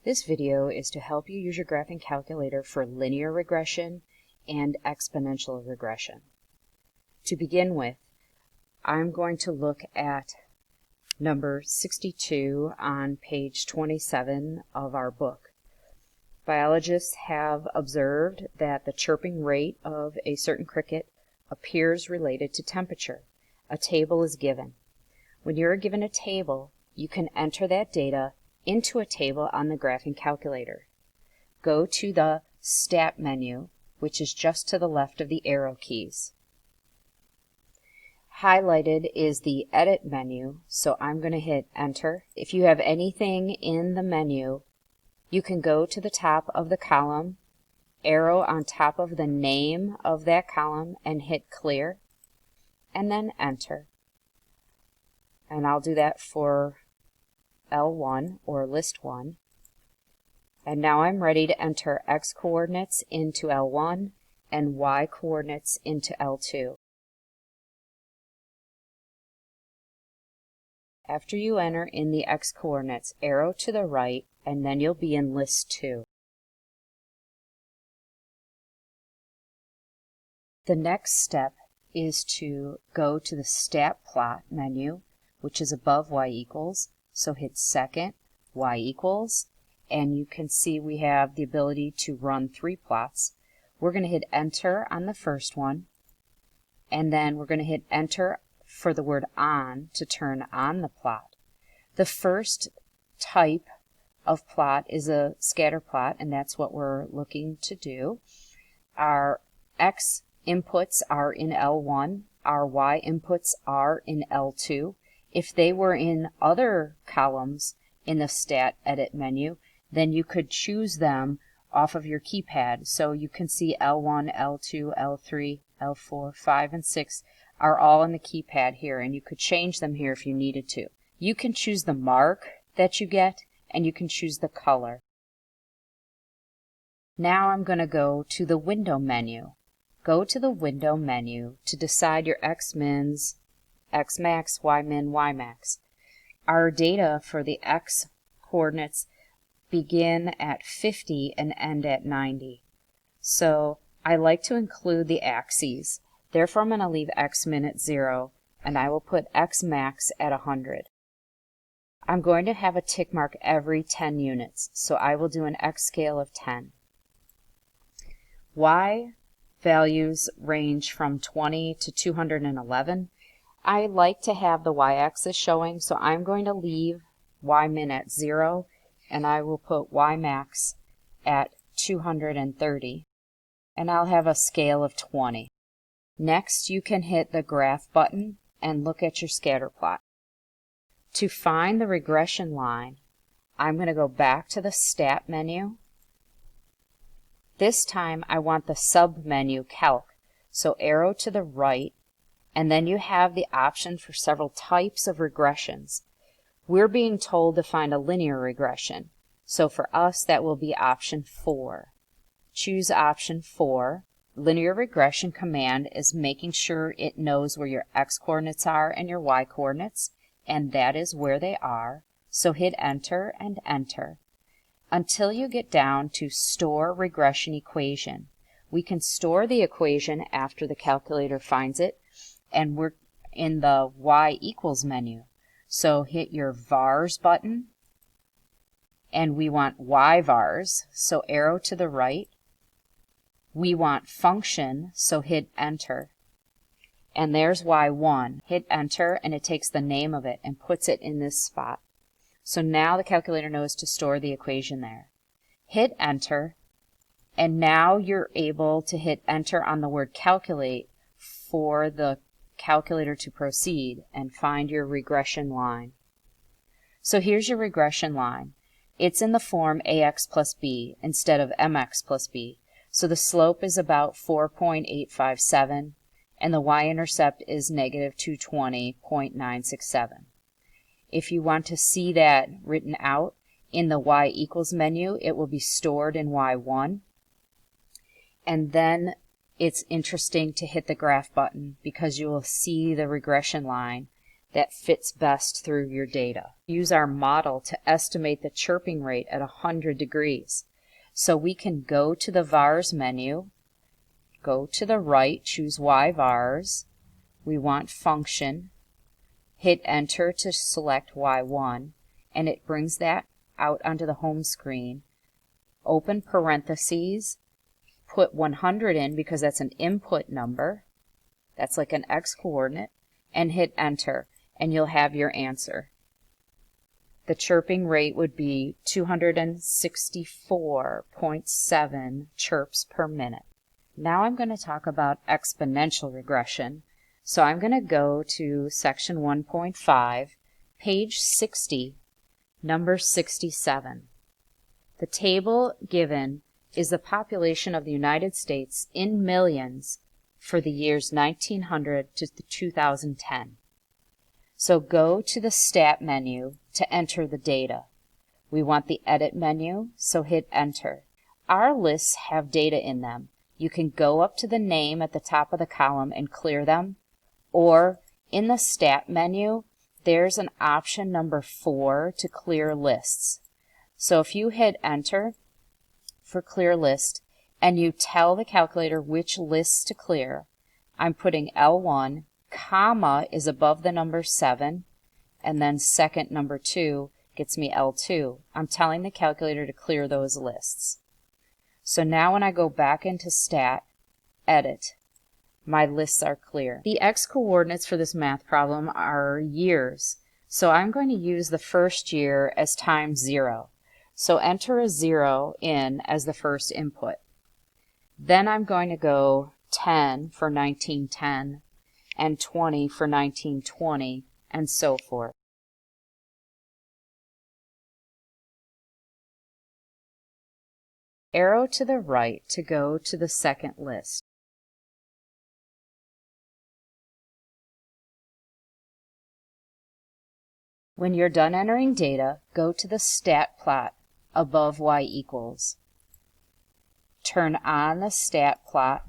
This video is to help you use your graphing calculator for linear regression and exponential regression. To begin with, I'm going to look at number 62 on page 27 of our book. Biologists have observed that the chirping rate of a certain cricket appears related to temperature. A table is given. When you're given a table, you can enter that data into a table on the graphing calculator. Go to the Stat menu, which is just to the left of the arrow keys. Highlighted is the Edit menu, so I'm going to hit Enter. If you have anything in the menu, you can go to the top of the column, arrow on top of the name of that column, and hit Clear, and then Enter. And I'll do that for L1 or List 1. And now I'm ready to enter X coordinates into L1 and Y coordinates into L2. After you enter in the X coordinates, arrow to the right, and then you'll be in List 2. The next step is to go to the Stat Plot menu, which is above Y equals. So hit second, Y equals, and you can see we have the ability to run 3 plots. We're going to hit Enter on the first one, and then we're going to hit Enter for the word on to turn on the plot. The first type of plot is a scatter plot, and that's what we're looking to do. Our X inputs are in L1, our Y inputs are in L2. If they were in other columns in the Stat Edit menu, then you could choose them off of your keypad. So you can see L1, L2, L3, L4, 5, and 6 are all in the keypad here, and you could change them here if you needed to. You can choose the mark that you get, and you can choose the color. Now I'm going to go to the Window menu. Go to the Window menu to decide your X-mins, X-max, Y-min, Y-max. Our data for the X coordinates begin at 50 and end at 90. So I like to include the axes. Therefore, I'm going to leave X-min at 0, and I will put X-max at 100. I'm going to have a tick mark every 10 units, so I will do an X scale of 10. Y values range from 20 to 211. I like to have the y-axis showing, so I'm going to leave y-min at 0, and I will put y-max at 230, and I'll have a scale of 20. Next, you can hit the Graph button and look at your scatter plot. To find the regression line, I'm going to go back to the Stat menu. This time I want the sub-menu Calc, so arrow to the right, and then you have the option for several types of regressions. We're being told to find a linear regression, so for us that will be option 4. Choose option 4. Linear regression command is making sure it knows where your X coordinates are and your Y coordinates, and that is where they are, so hit Enter and Enter until you get down to Store Regression Equation. We can store the equation after the calculator finds it, and we're in the Y equals menu. So hit your vars button, and we want Y vars, so arrow to the right. We want function, so hit Enter. And there's Y1. Hit Enter, and it takes the name of it and puts it in this spot. So now the calculator knows to store the equation there. Hit Enter, and now you're able to hit Enter on the word calculate for the calculator to proceed and find your regression line. So here's your regression line. It's in the form AX plus B instead of MX plus B. So the slope is about 4.857 and the y-intercept is negative 220.967. If you want to see that written out in the Y equals menu, it will be stored in Y1. And then it's interesting to hit the Graph button because you will see the regression line that fits best through your data. Use our model to estimate the chirping rate at 100 degrees. So we can go to the vars menu, go to the right, choose Y vars. We want function, hit enter to select Y1, and it brings that out onto the home screen. Open parentheses, put 100 in because that's an input number. That's like an X coordinate, and hit enter, and you'll have your answer. The chirping rate would be 264.7 chirps per minute. Now I'm going to talk about exponential regression. So I'm going to go to section 1.5, page 60, number 67. The table given is the population of the United States in millions for the years 1900 to 2010. So go to the Stat menu to enter the data. We want the Edit menu, so hit Enter. Our lists have data in them. You can go up to the name at the top of the column and clear them, or in the Stat menu, there's an option number 4 to clear lists. So if you hit Enter for Clear List, and you tell the calculator which lists to clear, I'm putting L1, comma is above the number 7, and then second number 2 gets me L2. I'm telling the calculator to clear those lists. So now when I go back into Stat, Edit, my lists are clear. The X coordinates for this math problem are years, so I'm going to use the first year as times 0. So enter a 0 in as the first input. Then I'm going to go 10 for 1910 and 20 for 1920 and so forth. Arrow to the right to go to the second list. When you're done entering data, go to the stat plot above y equals. Turn on the stat plot.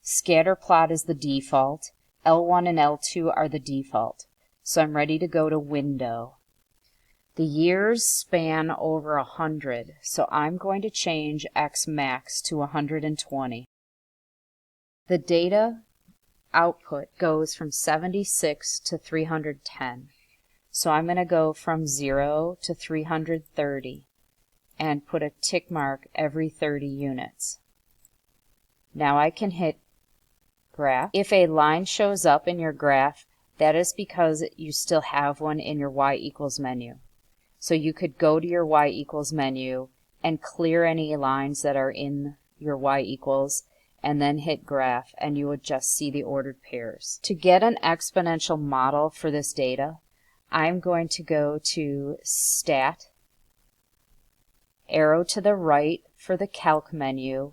Scatter plot is the default. L1 and L2 are the default. So I'm ready to go to Window. The years span over 100, so I'm going to change X max to 120. The data output goes from 76 to 310. So I'm going to go from 0 to 330 and put a tick mark every 30 units. Now I can hit Graph. If a line shows up in your graph, that is because you still have one in your Y equals menu. So you could go to your Y equals menu and clear any lines that are in your Y equals, and then hit Graph, and you would just see the ordered pairs. To get an exponential model for this data, I'm going to go to Stat, arrow to the right for the Calc menu,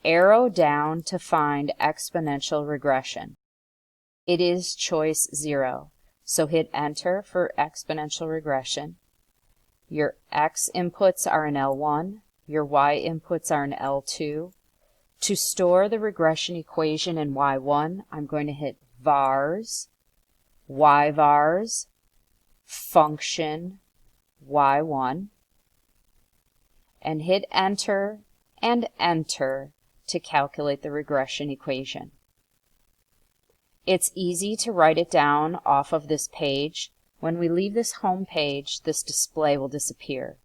arrow down to find exponential regression. It is choice 0, so hit Enter for exponential regression. Your X inputs are in L1, your Y inputs are in L2. To store the regression equation in Y1, I'm going to hit vars, Y vars, function, Y1, and hit Enter and Enter to calculate the regression equation. It's easy to write it down off of this page. When we leave this home page, this display will disappear.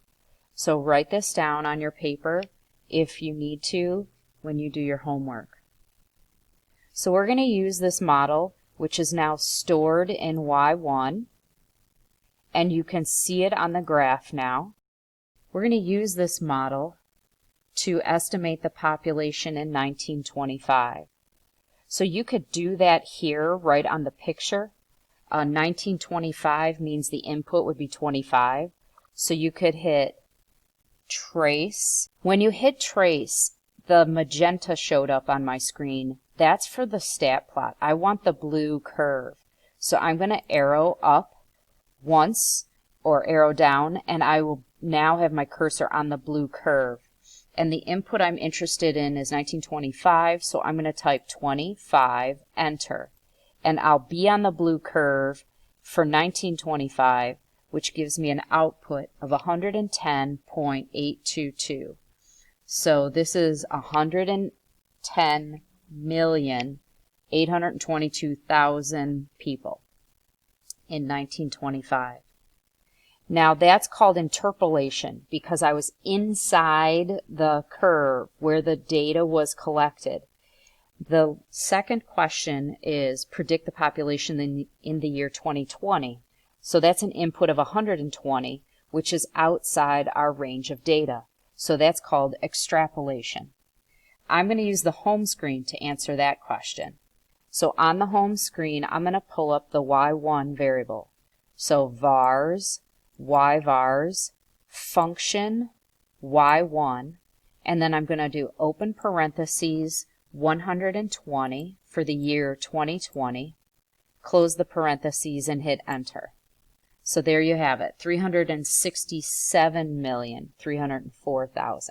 So write this down on your paper if you need to when you do your homework. So we're going to use this model, which is now stored in Y1, and you can see it on the graph now. We're going to use this model to estimate the population in 1925. So you could do that here right on the picture. 1925 means the input would be 25. So you could hit Trace. When you hit Trace, the magenta showed up on my screen. That's for the stat plot. I want the blue curve. So I'm going to arrow up once or arrow down, and I will now have my cursor on the blue curve. and the input I'm interested in is 1925, so I'm going to type 25, enter. And I'll be on the blue curve for 1925, which gives me an output of 110.822. So this is 110,822,000 people in 1925. Now that's called interpolation because I was inside the curve where the data was collected. The second question is predict the population in the year 2020. So that's an input of 120, which is outside our range of data. So that's called extrapolation. I'm going to use the home screen to answer that question. So on the home screen, I'm going to pull up the y1 variable. So vars, yvars, function, y1, and then I'm going to do open parentheses, 120 for the year 2020, close the parentheses and hit enter. So there you have it, 367,304,000.